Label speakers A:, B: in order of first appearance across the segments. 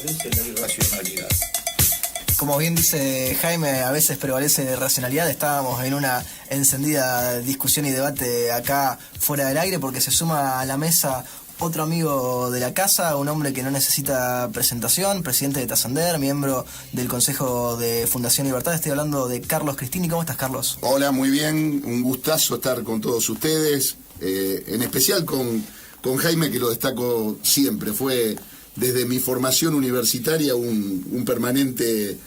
A: prevalece la irracionalidad.
B: Como bien dice Jaime, a veces prevalece la irracionalidad. Estábamos en una encendida discusión y debate acá fuera del aire porque se suma a la mesa otro amigo de la casa, un hombre que no necesita presentación, presidente de Tasander, miembro del Consejo de Fundación Libertad. Estoy hablando de Carlos Cristini. ¿Cómo estás, Carlos?
C: Hola, muy bien. Un gustazo estar con todos ustedes, en especial con Jaime, que lo destaco siempre. Fue desde mi formación universitaria un permanente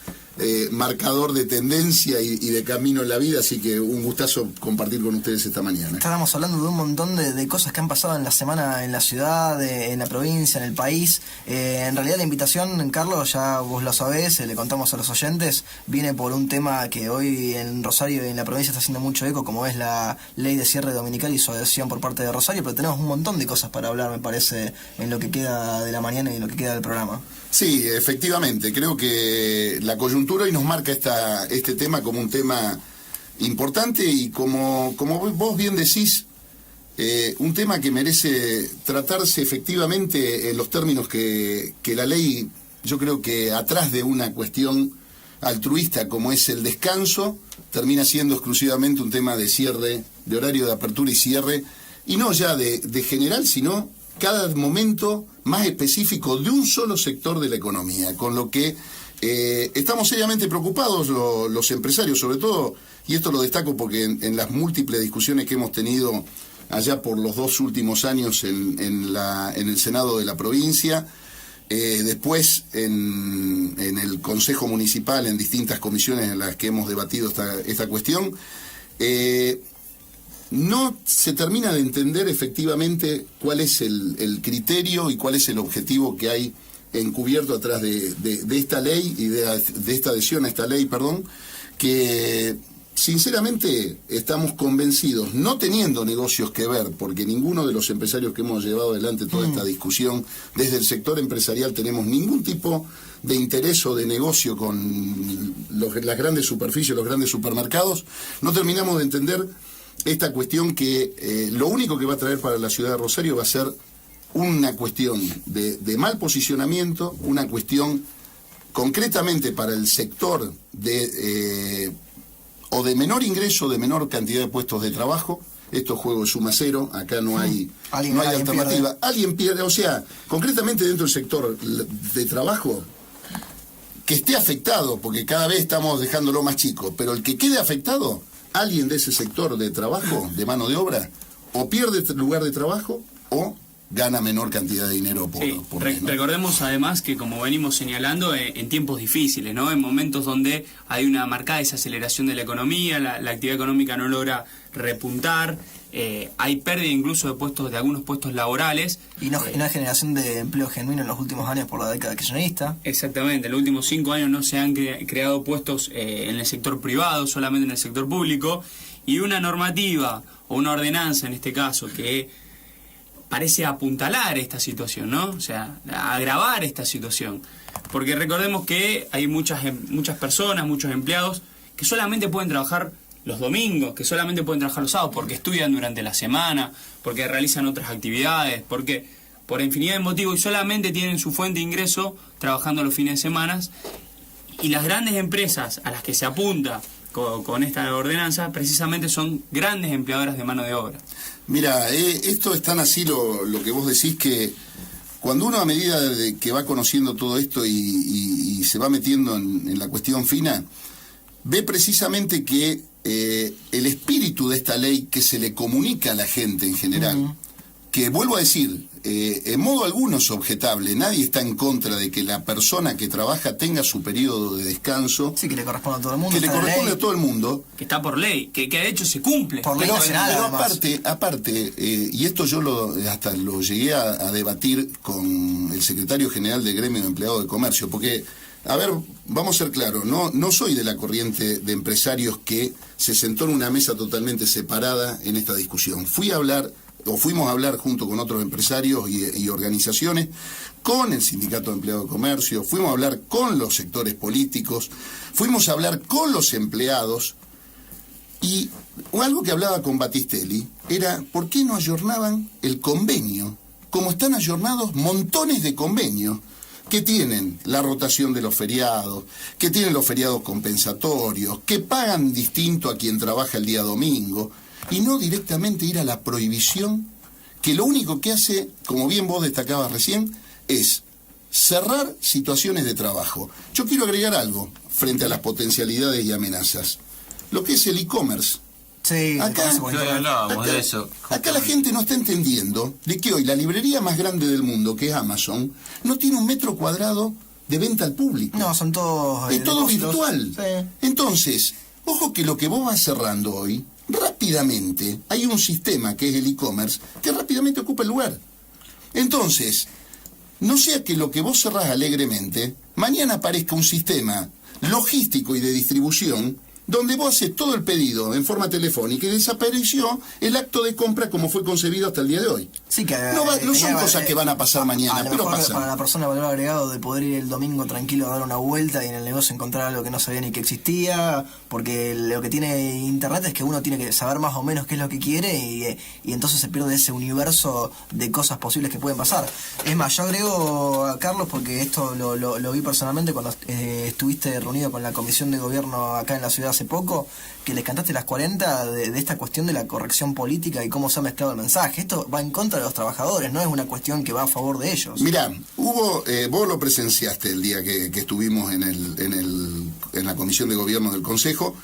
C: marcador de tendencia y de camino en la vida, así que un gustazo compartir con ustedes esta mañana.
B: Estábamos hablando de un montón de cosas que han pasado en la semana en la ciudad, en la provincia, en el país. En realidad la invitación, Carlos, ya vos lo sabés, le contamos a los oyentes, viene por un tema que hoy en Rosario y en la provincia está haciendo mucho eco, como es la ley de cierre dominical y su adhesión por parte de Rosario, pero tenemos un montón de cosas para hablar, me parece, en lo que queda de la mañana y en lo que queda del programa.
C: Sí, efectivamente, creo que la coyuntura hoy nos marca este tema como un tema importante y como vos bien decís, un tema que merece tratarse efectivamente en los términos que la ley, yo creo que atrás de una cuestión altruista como es el descanso, termina siendo exclusivamente un tema de cierre, de horario de apertura y cierre, y no ya de general, sino cada momento más específico de un solo sector de la economía, con lo que estamos seriamente preocupados los empresarios, sobre todo, y esto lo destaco porque en las múltiples discusiones que hemos tenido allá por los 2 últimos años en el Senado de la provincia, después en el Consejo Municipal, en distintas comisiones en las que hemos debatido esta cuestión, no se termina de entender efectivamente cuál es el criterio y cuál es el objetivo que hay encubierto atrás de esta ley y de esta adhesión a esta ley, que sinceramente estamos convencidos, no teniendo negocios que ver, porque ninguno de los empresarios que hemos llevado adelante toda esta discusión, desde el sector empresarial tenemos ningún tipo de interés o de negocio con las grandes superficies, los grandes supermercados, no terminamos de entender esta cuestión que lo único que va a traer para la ciudad de Rosario va a ser una cuestión de mal posicionamiento, una cuestión concretamente para el sector o de menor ingreso, de menor cantidad de puestos de trabajo. Esto es juego de suma cero, acá no hay alternativa. Pierde. Alguien pierde, o sea, concretamente dentro del sector de trabajo, que esté afectado, porque cada vez estamos dejándolo más chico, pero el que quede afectado, alguien de ese sector de trabajo, de mano de obra, o pierde lugar de trabajo o gana menor cantidad de dinero por mes, ¿no?
D: Recordemos además que, como venimos señalando, en tiempos difíciles, ¿no? En momentos donde hay una marcada desaceleración de la economía, la actividad económica no logra repuntar, hay pérdida incluso de algunos puestos laborales. Y no hay generación de empleo genuino en los últimos años por la década kirchnerista. Exactamente, en los últimos 5 años no se han creado puestos en el sector privado, solamente en el sector público, y una normativa o una ordenanza en este caso que parece apuntalar esta situación, ¿no? O sea, agravar esta situación. Porque recordemos que hay muchas personas, muchos empleados que solamente pueden trabajar los domingos, que solamente pueden trabajar los sábados, porque estudian durante la semana, porque realizan otras actividades, porque por infinidad de motivos y solamente tienen su fuente de ingreso trabajando los fines de semana. Y las grandes empresas a las que se apunta con esta ordenanza precisamente son grandes empleadoras de mano de obra.
C: Mira, esto es tan así lo que vos decís, que cuando uno, a medida de que va conociendo todo esto y se va metiendo en la cuestión fina, ve precisamente que el espíritu de esta ley que se le comunica a la gente en general, que vuelvo a decir, en modo alguno es objetable, nadie está en contra de que la persona que trabaja tenga su periodo de descanso.
B: Sí, que le corresponde a todo el mundo.
C: Que le corresponde a todo el mundo.
D: Que está por ley, que de hecho se cumple.
B: Por ley nacional,
C: pero aparte, y esto yo hasta lo llegué a debatir con el secretario general del Gremio de Empleados de Comercio, porque, a ver, vamos a ser claros, no soy de la corriente de empresarios que se sentó en una mesa totalmente separada en esta discusión. Fuimos a hablar junto con otros empresarios y organizaciones, con el Sindicato de Empleados de Comercio, fuimos a hablar con los sectores políticos, fuimos a hablar con los empleados, y algo que hablaba con Battistelli era ¿por qué no ayornaban el convenio? Como están ayornados montones de convenios que tienen la rotación de los feriados, que tienen los feriados compensatorios, que pagan distinto a quien trabaja el día domingo, y no directamente ir a la prohibición, que lo único que hace, como bien vos destacabas recién, es cerrar situaciones de trabajo. Yo quiero agregar algo frente a las potencialidades y amenazas. Lo que es el e-commerce.
B: Sí,
C: acá
A: hablábamos de eso.
C: Acá la gente no está entendiendo de que hoy la librería más grande del mundo, que es Amazon, no tiene 1 metro cuadrado de venta al público.
B: No, son todos...
C: Es todo
B: depósitos.
C: virtual.
B: Sí.
C: Entonces, ojo que lo que vos vas cerrando hoy, rápidamente, hay un sistema que es el e-commerce, que rápidamente ocupa el lugar. Entonces, no sea que lo que vos cerrás alegremente, mañana aparezca un sistema logístico y de distribución donde vos haces todo el pedido en forma telefónica y desapareció el acto de compra como fue concebido hasta el día de hoy.
B: Sí, que
C: No son cosas que van a pasar mañana,
B: a lo
C: pero
B: mejor
C: pasan.
B: para la persona valor agregado de poder ir el domingo tranquilo a dar una vuelta y en el negocio encontrar algo que no sabía ni que existía, porque lo que tiene internet es que uno tiene que saber más o menos qué es lo que quiere y entonces se pierde ese universo de cosas posibles que pueden pasar. Es más, yo agrego a Carlos, porque esto lo vi personalmente cuando estuviste reunido con la Comisión de Gobierno acá en la ciudad hace poco, que les cantaste las 40 de esta cuestión de la corrección política y cómo se ha mezclado el mensaje. Esto va en contra de los trabajadores, no es una cuestión que va a favor de ellos.
C: Mirá, vos lo presenciaste el día que estuvimos en la Comisión de Gobierno del Consejo,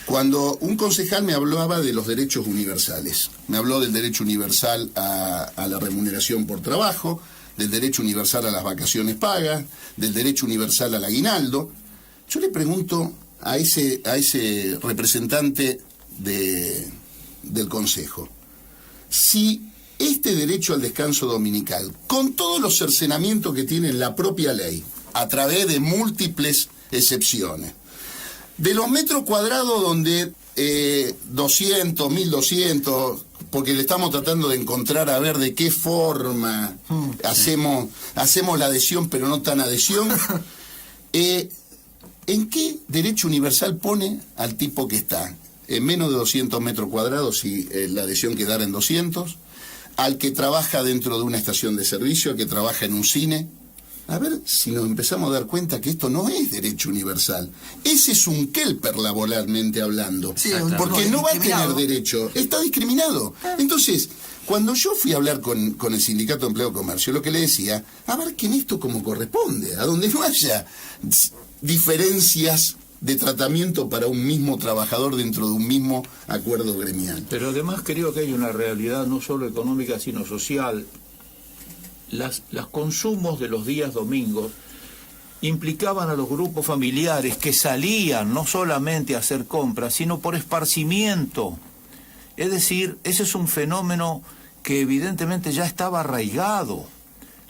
C: cuando un concejal me hablaba de los derechos universales. Me habló del derecho universal a la remuneración por trabajo, del derecho universal a las vacaciones pagas, del derecho universal al aguinaldo. Yo le pregunto a ese representante del Consejo, si este derecho al descanso dominical, con todos los cercenamientos que tiene la propia ley, a través de múltiples excepciones, de los metros cuadrados donde 200, 1200, porque le estamos tratando de encontrar a ver de qué forma hacemos la adhesión, pero no tan adhesión, ¿en qué derecho universal pone al tipo que está en menos de 200 metros cuadrados si la adhesión quedara en 200, al que trabaja dentro de una estación de servicio, al que trabaja en un cine? A ver si nos empezamos a dar cuenta que esto no es derecho universal. Ese es un kelper laboralmente hablando.
B: Sí,
C: porque no va a tener derecho. Está discriminado. Entonces, cuando yo fui a hablar con el Sindicato de Empleo y Comercio, lo que le decía, a ver que en esto como corresponde, a donde no haya diferencias de tratamiento para un mismo trabajador dentro de un mismo acuerdo gremial.
A: Pero además creo que hay una realidad no solo económica sino social. Los consumos de los días domingos implicaban a los grupos familiares que salían no solamente a hacer compras, sino por esparcimiento. Es decir, ese es un fenómeno que evidentemente ya estaba arraigado.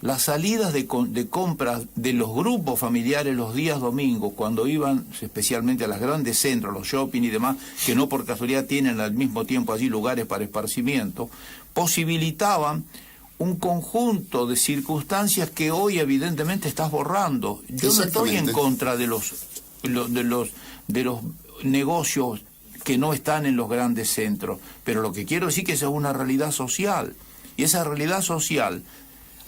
A: Las salidas de compras de los grupos familiares los días domingos, cuando iban especialmente a los grandes centros, los shopping y demás, que no por casualidad tienen al mismo tiempo allí lugares para esparcimiento, posibilitaban un conjunto de circunstancias que hoy evidentemente estás borrando. Yo no estoy en contra de los negocios que no están en los grandes centros, pero lo que quiero decir que esa es una realidad social, y esa realidad social,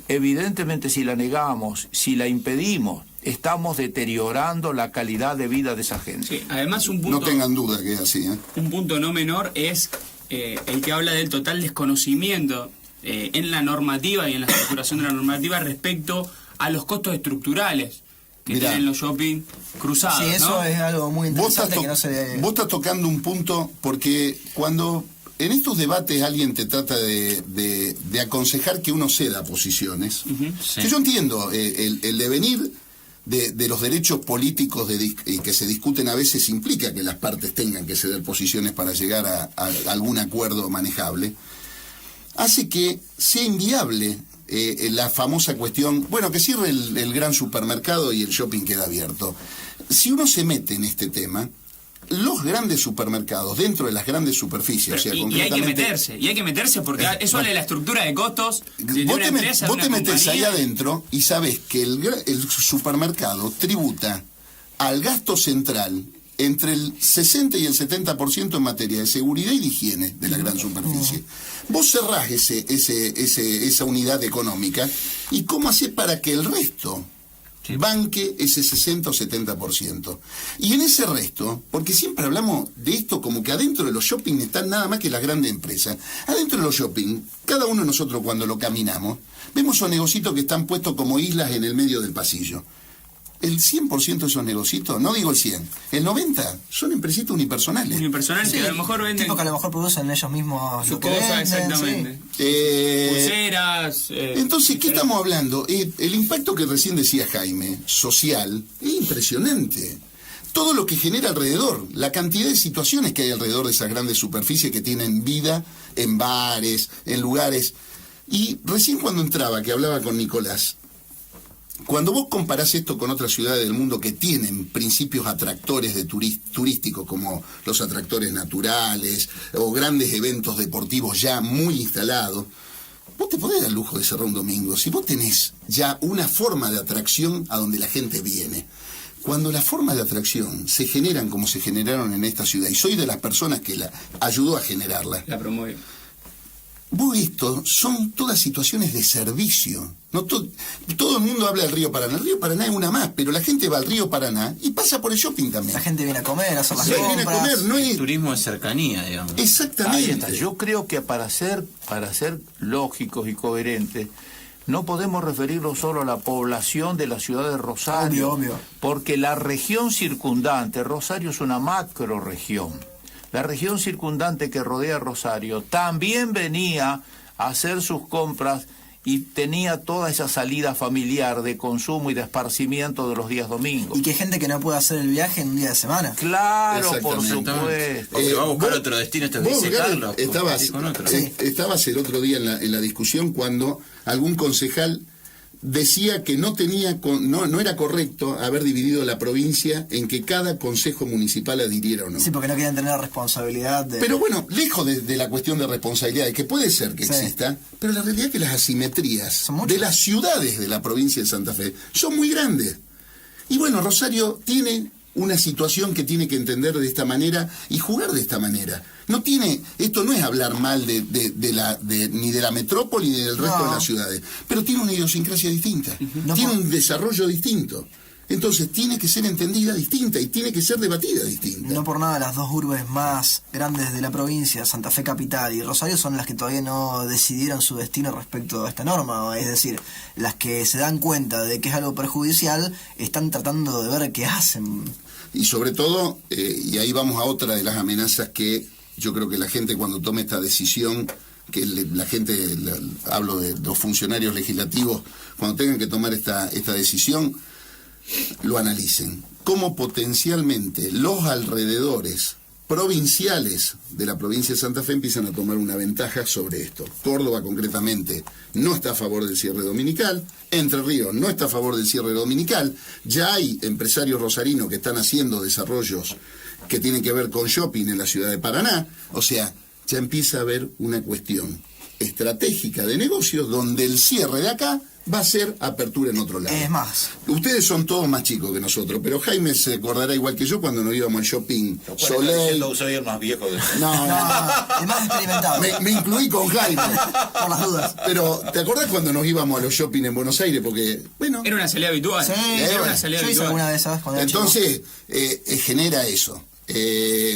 A: evidentemente si la negamos, si la impedimos, estamos deteriorando la calidad de vida de esa gente.
D: Sí, además un punto,
C: no tengan duda que es así, ¿eh?
D: Un punto no menor es el que habla del total desconocimiento en la normativa y en la estructuración de la normativa respecto a los costos estructurales que tienen los shopping cruzados.
B: Sí, eso, ¿no? Es algo muy interesante que no se...
C: Vos estás tocando un punto, porque cuando en estos debates alguien te trata de aconsejar que uno ceda posiciones,
A: Sí.
C: que yo entiendo el devenir de los derechos políticos que se discuten a veces implica que las partes tengan que ceder posiciones para llegar a algún acuerdo manejable, hace que sea inviable la famosa cuestión, bueno, que cierre el gran supermercado y el shopping queda abierto. Si uno se mete en este tema, los grandes supermercados dentro de las grandes superficies,
D: pero,
C: o sea,
D: y hay que meterse porque eso habla de la estructura de costos de una empresa, de
C: vos
D: una
C: te metés ahí
D: compañía.
C: adentro y sabés que el supermercado tributa al gasto central entre el 60 y el 70% en materia de seguridad y de higiene de la gran superficie. Vos cerrás esa unidad económica, y ¿cómo hacés para que el resto banque ese 60 o 70%. Y en ese resto, porque siempre hablamos de esto como que adentro de los shopping están nada más que las grandes empresas. Adentro de los shopping, cada uno de nosotros cuando lo caminamos, vemos esos negocios que están puestos como islas en el medio del pasillo. El 100% de esos negocios, no digo el 100, el 90% son empresitas unipersonales.
D: Unipersonales que a lo mejor venden...
B: Tipo que a lo mejor producen ellos mismos
D: su
B: lo que
D: cosa,
B: venden,
D: exactamente.
B: sí.
D: Pulseras...
C: Entonces, ¿qué estamos hablando? El impacto que recién decía Jaime, social, es impresionante. Todo lo que genera alrededor, la cantidad de situaciones que hay alrededor de esas grandes superficies que tienen vida en bares, en lugares. Y recién cuando entraba, que hablaba con Nicolás, cuando vos comparás esto con otras ciudades del mundo que tienen principios atractores de turísticos como los atractores naturales o grandes eventos deportivos ya muy instalados, vos te podés dar el lujo de cerrar un domingo si vos tenés ya una forma de atracción a donde la gente viene. Cuando las formas de atracción se generan como se generaron en esta ciudad, y soy de las personas que la ayudó a generarla,
D: La promovió.
C: vos esto son todas situaciones de servicio. No todo el mundo habla del río Paraná. El río Paraná es una más, pero la gente va al río Paraná y pasa por el shopping también.
B: La gente viene a comer, a hacer las
C: Sí,
B: compras.
C: viene a comer, no es...
E: Turismo de cercanía, digamos.
C: Exactamente.
A: Ahí está. Yo creo que para ser lógicos y coherentes, no podemos referirlo solo a la población de la ciudad de Rosario,
B: Obvio.
A: porque la región circundante, Rosario es una macro región. La región circundante que rodea Rosario también venía a hacer sus compras y tenía toda esa salida familiar de consumo y de esparcimiento de los días domingos.
B: Y que hay gente que no puede hacer el viaje en un día de semana.
A: Claro, por
C: Exactamente.
A: supuesto.
E: Porque va a buscar
C: vos-
E: otro destino, esto que
C: vos,
E: dice
C: Gary,
E: Carlos.
C: estabas,
E: con otro.
C: estabas el otro día en la discusión cuando algún concejal decía que no era correcto haber dividido la provincia en que cada consejo municipal adhiriera o no.
B: Sí, porque no quieren tener la responsabilidad de...
C: Pero bueno, lejos de la cuestión de responsabilidad, que puede ser que
B: Sí.
C: exista, pero la realidad es que las asimetrías
B: Son muchas.
C: de las ciudades de la provincia de Santa Fe son muy grandes. Y bueno, Rosario tiene una situación que tiene que entender de esta manera y jugar de esta manera. Esto no es hablar mal ni de la metrópoli ni del resto
B: No.
C: de las ciudades, pero tiene una idiosincrasia distinta,
B: No
C: tiene
B: por-
C: un desarrollo distinto. Entonces tiene que ser entendida distinta y tiene que ser debatida distinta.
B: No por nada las dos urbes más grandes de la provincia, Santa Fe Capital y Rosario, son las que todavía no decidieron su destino respecto a esta norma. Es decir, las que se dan cuenta de que es algo perjudicial están tratando de ver qué hacen.
C: Y sobre todo, y ahí vamos a otra de las amenazas que yo creo que la gente cuando tome esta decisión, que la gente, hablo de los funcionarios legislativos, cuando tengan que tomar esta decisión, lo analicen. Cómo potencialmente los alrededores provinciales de la provincia de Santa Fe empiezan a tomar una ventaja sobre esto. Córdoba concretamente no está a favor del cierre dominical, Entre Ríos no está a favor del cierre dominical, ya hay empresarios rosarinos que están haciendo desarrollos que tienen que ver con shopping en la ciudad de Paraná, o sea, ya empieza a haber una cuestión estratégica de negocios donde el cierre de acá va a ser apertura en otro lado.
B: Es más,
C: Ustedes son todos más chicos que nosotros, pero Jaime se acordará igual que yo cuando nos íbamos al shopping Soleil.
A: Soy el más viejo de
C: No,
B: es más experimentado,
C: me incluí con Jaime.
B: por las dudas.
C: Pero, ¿te acordás cuando nos íbamos a los shopping en Buenos Aires? Porque, bueno,
D: Era una salida habitual.
B: Sí,
D: Era una salida
B: yo hice
D: habitual.
B: alguna de esas cuando era chico.
C: entonces genera eso.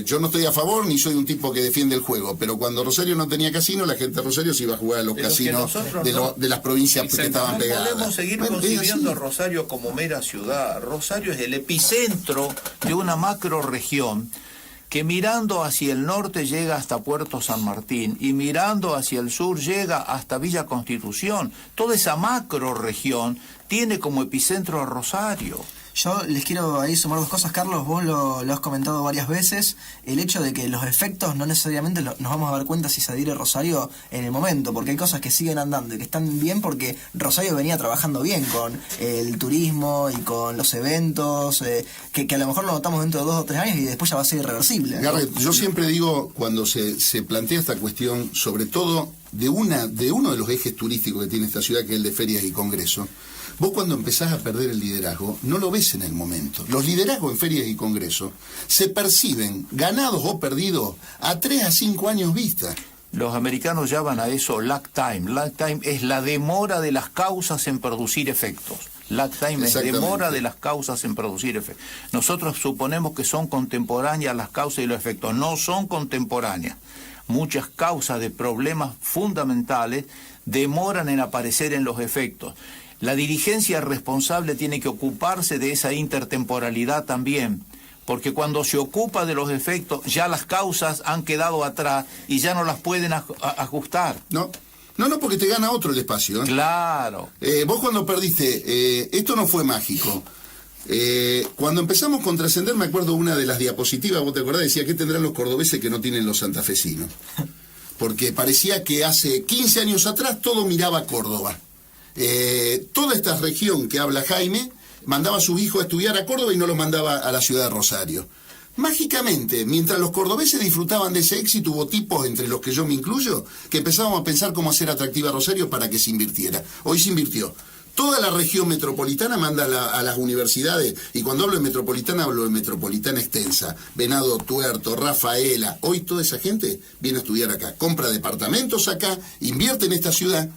C: Yo no estoy a favor ni soy un tipo que defiende el juego, pero cuando Rosario no tenía casino, la gente de Rosario se iba a jugar a los
A: Pero que
C: casinos
A: nosotros
C: de,
A: no-
C: de las provincias que estaban
A: No
C: pegadas.
A: podemos seguir
C: Bueno, es
A: concibiendo a
C: así.
A: Rosario como mera ciudad. Rosario es el epicentro de una macro región que mirando hacia el norte llega hasta Puerto San Martín y mirando hacia el sur llega hasta Villa Constitución. Toda esa macro región tiene como epicentro a Rosario.
B: Yo les quiero ahí sumar dos cosas, Carlos, vos lo has comentado varias veces, el hecho de que los efectos no necesariamente nos vamos a dar cuenta si se adhiere Rosario en el momento, porque hay cosas que siguen andando y que están bien porque Rosario venía trabajando bien con el turismo y con los eventos, que a lo mejor lo notamos dentro de 2 o 3 años y después ya va a ser irreversible.
C: Garrett, yo siempre digo, cuando se plantea esta cuestión, sobre todo de uno de los ejes turísticos que tiene esta ciudad, que es el de ferias y congresos, vos cuando empezás a perder el liderazgo, no lo ves en el momento. Los liderazgos en ferias y congresos se perciben, ganados o perdidos, a 3 a 5 años vista.
A: Los americanos llaman a eso lag time. Lag time es la demora de las causas en producir efectos. Lag time es
C: Exactamente.
A: demora de las causas en producir efectos. Nosotros suponemos que son contemporáneas las causas y los efectos. No son contemporáneas. Muchas causas de problemas fundamentales demoran en aparecer en los efectos. La dirigencia responsable tiene que ocuparse de esa intertemporalidad también, porque cuando se ocupa de los efectos, ya las causas han quedado atrás y ya no las pueden ajustar.
C: No, porque te gana otro el espacio.
A: Claro.
C: Vos cuando perdiste, esto no fue mágico. Cuando empezamos con Trascender, me acuerdo una de las diapositivas, vos te acordás, decía, ¿qué tendrán los cordobeses que no tienen los santafesinos? Porque parecía que hace 15 años atrás todo miraba a Córdoba. Toda esta región que habla Jaime mandaba a sus hijos a estudiar a Córdoba y no los mandaba a la ciudad de Rosario. Mágicamente, mientras los cordobeses disfrutaban de ese éxito, hubo tipos, entre los que yo me incluyo, que empezábamos a pensar cómo hacer atractiva Rosario para que se invirtiera. Hoy se invirtió. Toda la región metropolitana manda a las universidades, y cuando hablo de metropolitana, hablo de metropolitana extensa, Venado Tuerto, Rafaela. Hoy toda esa gente viene a estudiar acá, compra departamentos acá, invierte en esta ciudad.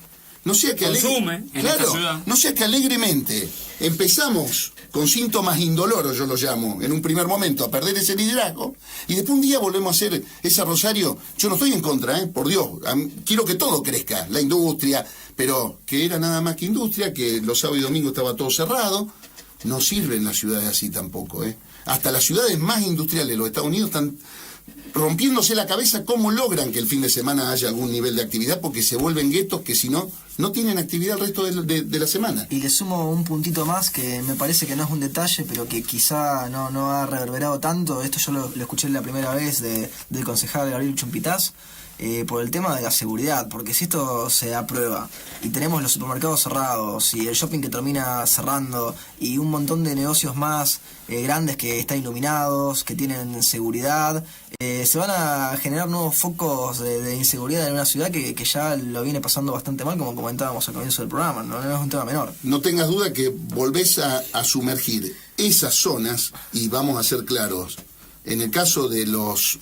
C: No sea que
D: consume en esta ciudad.
C: No sea que alegremente empezamos con síntomas indoloros, yo lo llamo, en un primer momento, a perder ese liderazgo, y después un día volvemos a hacer esa Rosario. Yo no estoy en contra, por Dios, quiero que todo crezca, la industria, pero que era nada más que industria, que los sábados y domingos estaba todo cerrado. No sirven las ciudades así tampoco, Hasta las ciudades más industriales de los Estados Unidos están rompiéndose la cabeza cómo logran que el fin de semana haya algún nivel de actividad, porque se vuelven guetos que si no, no tienen actividad el resto de la semana.
B: Y le sumo un puntito más que me parece que no es un detalle, pero que quizá no ha reverberado tanto. Esto yo lo escuché la primera vez del concejal Gabriel Chumpitaz, por el tema de la seguridad, porque si esto se aprueba y tenemos los supermercados cerrados y el shopping que termina cerrando y un montón de negocios más grandes que están iluminados, que tienen seguridad, se van a generar nuevos focos de inseguridad en una ciudad que ya lo viene pasando bastante mal, como comentábamos al comienzo del programa. No es un tema menor.
C: No tengas duda que volvés a sumergir esas zonas, y vamos a ser claros. En el caso de los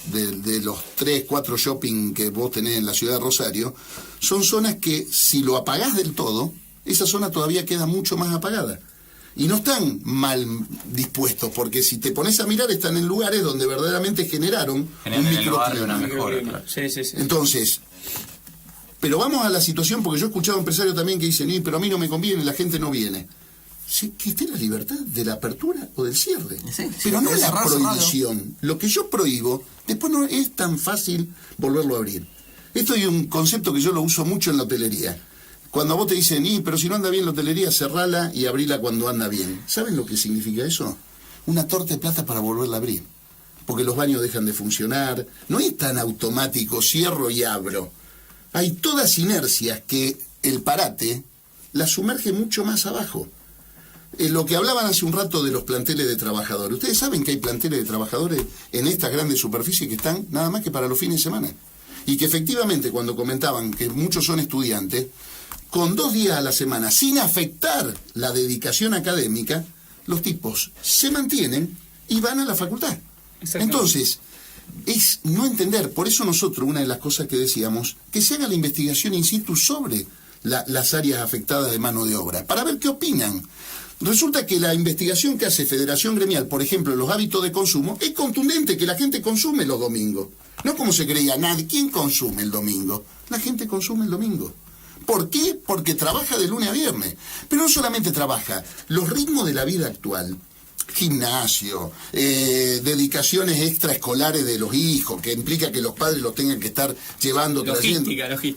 C: 3, 4 shopping que vos tenés en la ciudad de Rosario, son zonas que si lo apagás del todo, esa zona todavía queda mucho más apagada. Y no están mal dispuestos, porque si te pones a mirar, están en lugares donde verdaderamente generaron un microclima.
D: Sí.
C: Entonces, pero vamos a la situación, porque yo he escuchado empresarios también que dicen, pero a mí no me conviene, la gente no viene. Sí, que esté la libertad de la apertura o del cierre, pero no la prohibición. Lo que yo prohíbo, después no es tan fácil volverlo a abrir. Esto es un concepto que yo lo uso mucho en la hotelería. Cuando a vos te dicen, pero si no anda bien la hotelería, cerrala y abrila cuando anda bien. ¿Saben lo que significa eso? Una torta de plata para volverla a abrir. Porque los baños dejan de funcionar. No es tan automático, cierro y abro. Hay todas inercias que el parate la sumerge mucho más abajo. Lo que hablaban hace un rato de los planteles de trabajadores. Ustedes saben que hay planteles de trabajadores en estas grandes superficies que están nada más que para los fines de semana. Y que efectivamente, cuando comentaban que muchos son estudiantes, con 2 días a la semana, sin afectar la dedicación académica, los tipos se mantienen y van a la facultad. Entonces, es no entender. Por eso nosotros, una de las cosas que decíamos, que se haga la investigación in situ sobre las áreas afectadas de mano de obra, para ver qué opinan. Resulta que la investigación que hace Federación Gremial, por ejemplo, en los hábitos de consumo, es contundente, que la gente consume los domingos. No como se creía nadie. ¿Quién consume el domingo? La gente consume el domingo. ¿Por qué? Porque trabaja de lunes a viernes. Pero no solamente trabaja, los ritmos de la vida actual, gimnasio, dedicaciones extraescolares de los hijos, que implica que los padres los tengan que estar llevando, trayendo.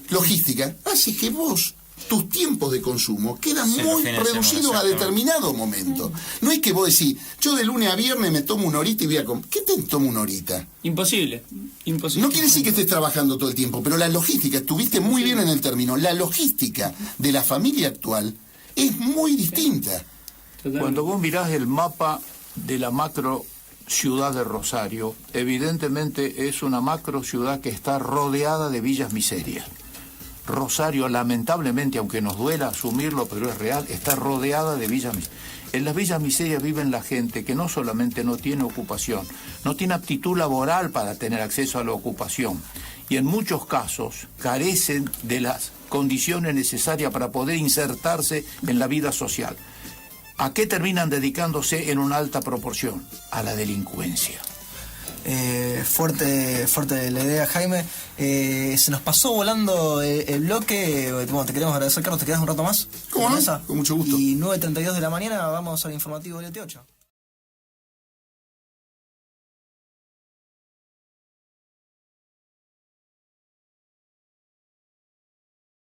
C: Logística. Así que vos, tus tiempos de consumo quedan muy reducidos a determinado momento. No es que vos decís, yo de lunes a viernes me tomo una horita y voy a comer. ¿Qué te tomo una horita?
D: Imposible.
C: No quiere decir que estés trabajando todo el tiempo, pero la logística, estuviste muy bien en el término, la logística de la familia actual es muy distinta.
A: Cuando vos mirás el mapa de la macro ciudad de Rosario, evidentemente es una macro ciudad que está rodeada de villas miserias. Rosario, lamentablemente, aunque nos duela asumirlo, pero es real, está rodeada de villas miserias. En las villas miserias viven la gente que no solamente no tiene ocupación, no tiene aptitud laboral para tener acceso a la ocupación, y en muchos casos carecen de las condiciones necesarias para poder insertarse en la vida social. ¿A qué terminan dedicándose en una alta proporción? A la delincuencia.
B: Fuerte la idea, Jaime. Se nos pasó volando el bloque. Bueno, te queremos agradecer, Carlos. ¿Te quedas un rato más?
C: ¿Cómo no? Con mucho gusto.
B: Y 9:32 de la mañana vamos al informativo del ET8.